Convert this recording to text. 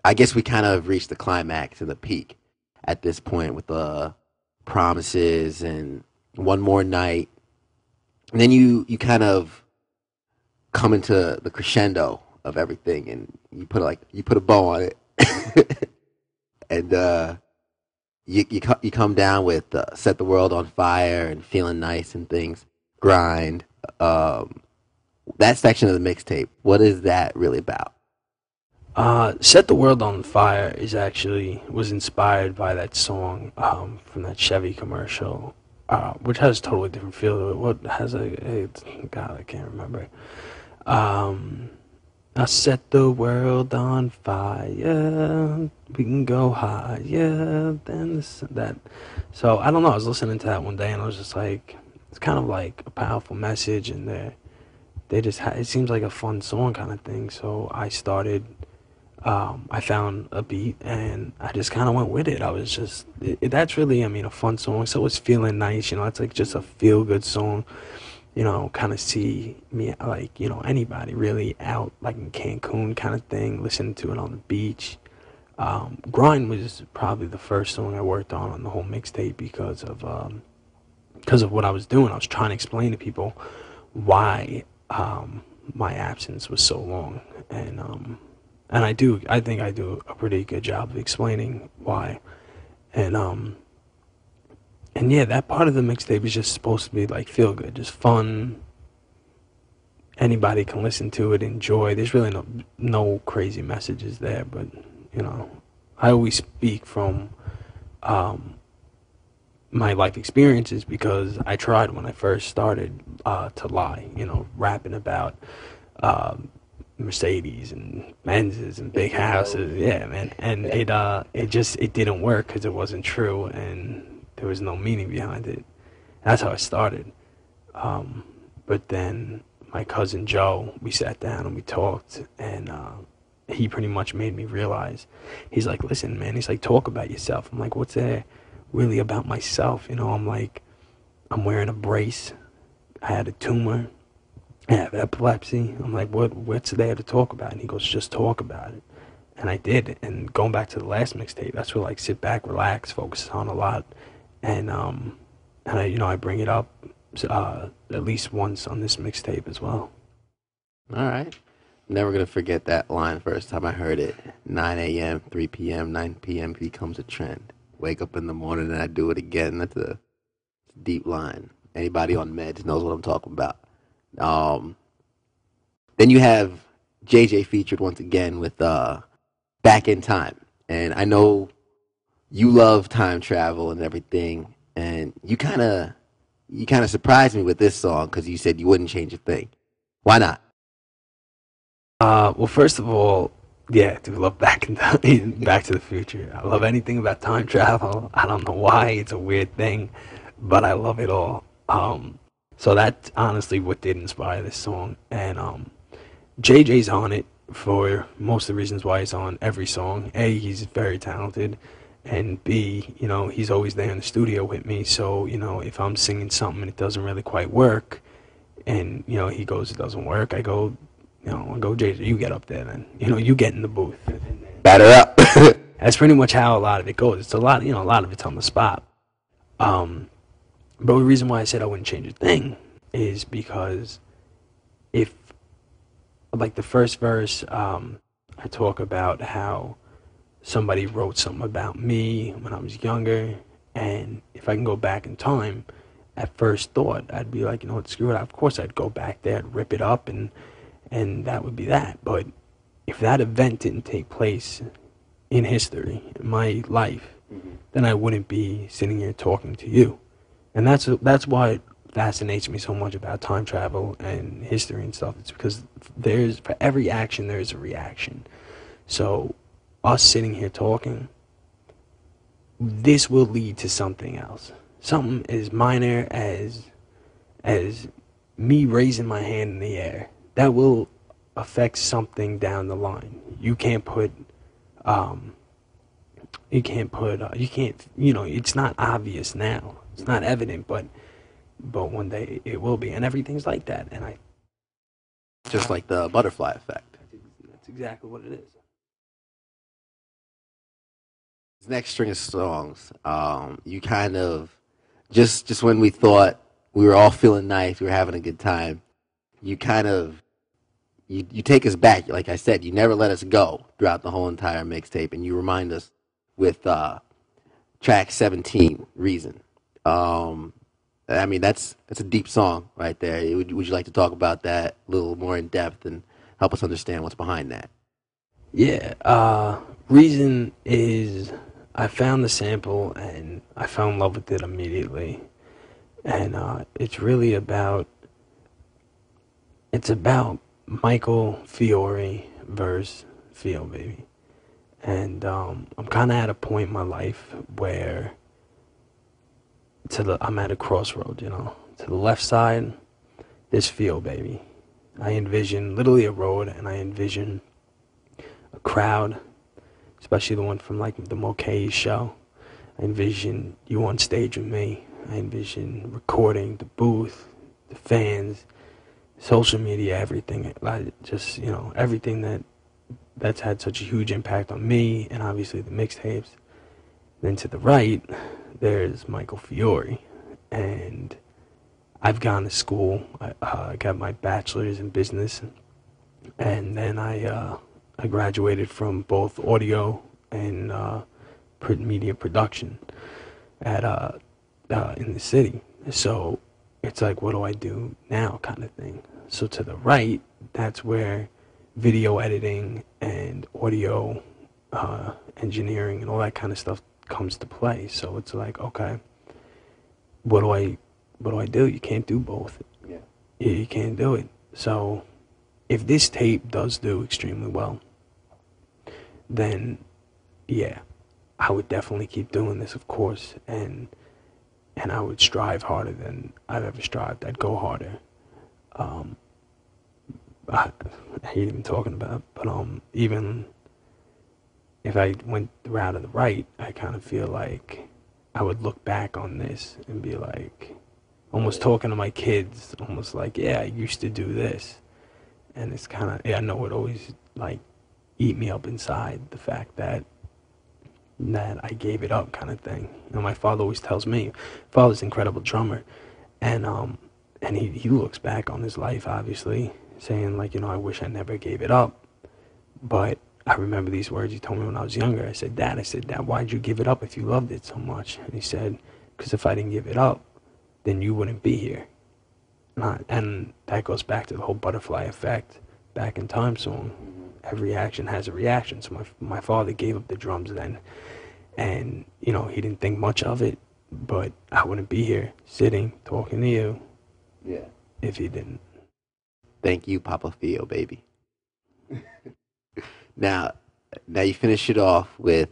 I guess we kind of reached the climax and the peak at this point with the promises and one more night. And then you kind of come into the crescendo of everything, and you put a bow on it, and you come down with set the world on fire and feeling nice and things. Grind. That section of the mixtape. What is that really about? Set the World on Fire is actually was inspired by that song from that Chevy commercial, which has a totally different feel to it. What has God, I can't remember. Um, I set the world on fire. We can go higher than this, that. So I don't know. I was listening to that one day and I was just like, it's kind of like a powerful message, and they just it seems like a fun song kind of thing. So I started. I found a beat and I just kind of went with it. I was just that's really, I mean, a fun song. So it's feeling nice, it's like just a feel good song. Kind of see me like anybody really out like in Cancun kind of thing, listening to it on the beach. Grind was probably the first song I worked on the whole mixtape because of what I was doing. I was trying to explain to people why my absence was so long, and I think I do a pretty good job of explaining why. And and yeah, that part of the mixtape is just supposed to be like feel good, just fun. Anybody can listen to it, enjoy. There's really no crazy messages there, but you know, I always speak from um, my life experiences because I tried when I first started to lie, rapping about Mercedes and Benzes and big houses. Yeah, man. And it didn't work because it wasn't true and there was no meaning behind it. That's how I started. But then my cousin Joe, we sat down and we talked, and he pretty much made me realize. He's like, listen, man. He's like, talk about yourself. I'm like, what's there really about myself? I'm like, I'm wearing a brace. I had a tumor. I have epilepsy. I'm like, what's there to talk about? And he goes, just talk about it. And I did. And going back to the last mixtape, that's where like sit back, relax, focus on a lot, and I bring it up at least once on this mixtape as well. All right. Never gonna forget that line first time I heard it. 9 a.m., 3 p.m., 9 p.m. becomes a trend. Wake up in the morning and I do it again. That's a deep line. Anybody on meds knows what I'm talking about. Um, then you have JJ featured once again with Back in Time. And I know you love time travel and everything, and you kind of surprised me with this song because you said you wouldn't change a thing. Why not? Well, first of all, yeah, I do love Back to the Future. I love anything about time travel. I don't know why, it's a weird thing, but I love it all. So that's honestly what did inspire this song. And JJ's on it for most of the reasons why he's on every song. A, he's very talented, and B, he's always there in the studio with me. So if I'm singing something and it doesn't really quite work, and he goes, it doesn't work, I go, JJ, you get up there, then you get in the booth. Batter up. That's pretty much how a lot of it goes. It's a lot of it's on the spot. But the reason why I said I wouldn't change a thing is because if, like the first verse, I talk about how somebody wrote something about me when I was younger, and if I can go back in time, at first thought, I'd be like, screw it. Of course, I'd go back there, I'd rip it up, and that would be that. But if that event didn't take place in history, in my life, then I wouldn't be sitting here talking to you. And that's why it fascinates me so much about time travel and history and stuff. It's because for every action there's a reaction. So us sitting here talking, this will lead to something else. Something as minor as me raising my hand in the air. That will affect something down the line. It's not obvious now. It's not evident, but one day it will be, and everything's like that. And Just like the butterfly effect. that's exactly what it is. This next string of songs, you kind of just when we thought we were all feeling nice, we were having a good time, you kind of you take us back. Like I said, you never let us go throughout the whole entire mixtape, and you remind us with track 17, "Reason." Um, I mean, that's a deep song right there. Would you like to talk about that a little more in depth and help us understand what's behind that? Yeah, reason is I found the sample and I fell in love with it immediately. And it's really about Michael Fiore versus FiO, baby. And I'm kind of at a point in my life where I'm at a crossroad, you know. To the left side, there's FiO, baby. I envision literally a road, and I envision a crowd, especially the one from like the Mulcahy show. I envision you on stage with me. I envision recording, the booth, the fans, social media, everything. I just, you know, everything that's had such a huge impact on me, and obviously the mixtapes. Then to the right, there's Michael Fiore, and I've gone to school. I got my bachelor's in business, and then I graduated from both audio and print media production at in the city. So it's like, what do I do now, kind of thing. So to the right, that's where video editing and audio engineering and all that kind of stuff comes to play. So it's like, okay, what do I do? You can't do both. Yeah. You can't do it. So if this tape does do extremely well, then yeah, I would definitely keep doing this, of course, and I would strive harder than I've ever strived. I'd go harder. Um, I hate even talking about it, but even if I went the route of the right, I kind of feel like I would look back on this and be like, almost talking to my kids, almost like, yeah, I used to do this. And it's kind of, yeah, I know it always, like, eat me up inside, the fact that I gave it up, kind of thing. You know, my father always tells me, father's an incredible drummer, and he looks back on his life, obviously, saying, like, you know, I wish I never gave it up. But I remember these words he told me when I was younger. I said, Dad, why'd you give it up if you loved it so much? And he said, because if I didn't give it up, then you wouldn't be here. And that goes back to the whole butterfly effect, Back in Time song. Every action has a reaction. So my father gave up the drums then. And, you know, he didn't think much of it. But I wouldn't be here sitting, talking to you, Yeah. if he didn't. Thank you, Papa Theo, baby. Now, now you finish it off with